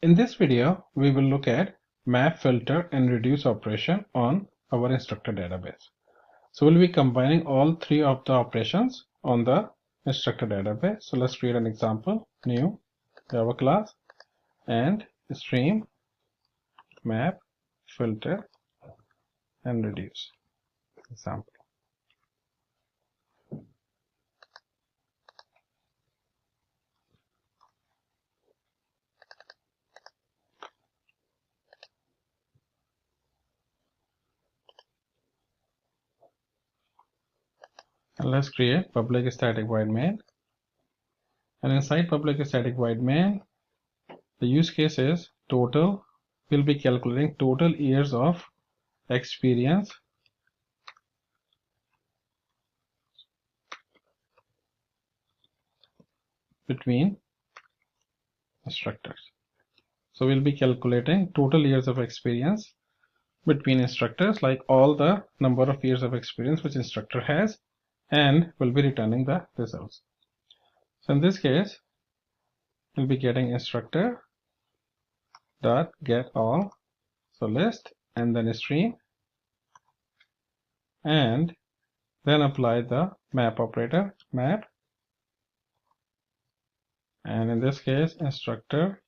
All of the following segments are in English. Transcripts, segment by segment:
In this video, we will look at map, filter, and reduce operation on our instructor database. So we'll be combining all three of the operations on the instructor database. So let's create an example, new Java class, and stream, map, filter, and reduce example. And let's create public static void main. And inside public static void main, the use case is total. We'll be calculating total years of experience between instructors. So we'll be calculating total years of experience between instructors, like all the number of years of experience which instructor has, and we'll be returning the results. So in this case, we'll be getting instructor dot get all, so list, and then stream, and then apply the map operator, map, and in this case instructor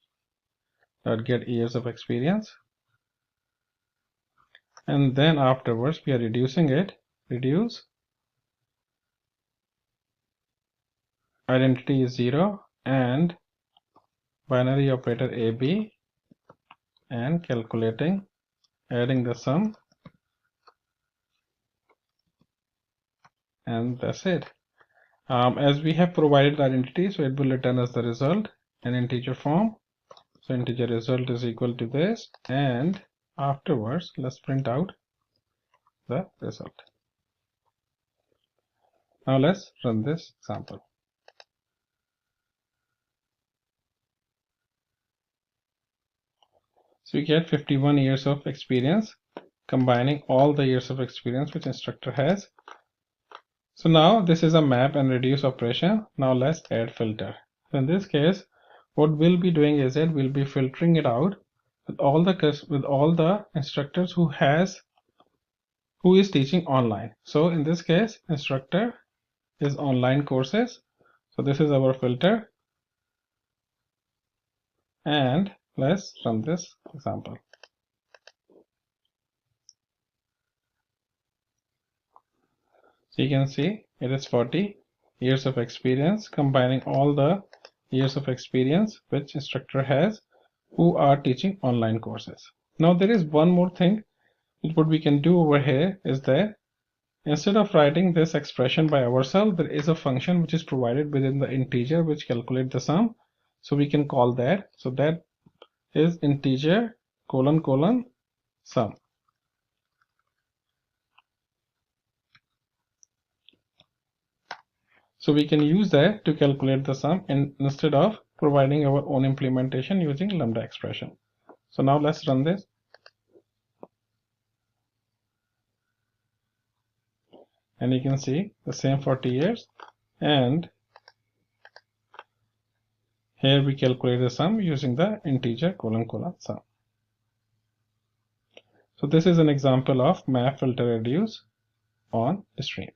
dot get years of experience, and then afterwards we are reducing it, reduce identity is 0 and binary operator AB, and calculating, adding the sum, and that's it. As we have provided the identity, so it will return us the result in integer form. So integer result is equal to this, and afterwards let's print out the result. Now let's run this example. So we get 51 years of experience, combining all the years of experience which instructor has. So now this is a map and reduce operation. Now let's add filter. So in this case, what we'll be doing is that we'll be filtering it out with all the instructors who is teaching online. So in this case, instructor is online courses. So this is our filter, and let's run this example. So you can see it is 40 years of experience, combining all the years of experience which instructor has who are teaching online courses. Now there is one more thing. What we can do over here is that instead of writing this expression by ourselves, there is a function which is provided within the integer which calculates the sum. So we can call that. So that is integer : sum. So we can use that to calculate the sum instead of providing our own implementation using lambda expression. So now let's run this. And you can see the same 40 years, and here we calculate the sum using the integer : sum. So this is an example of map, filter, reduce on stream.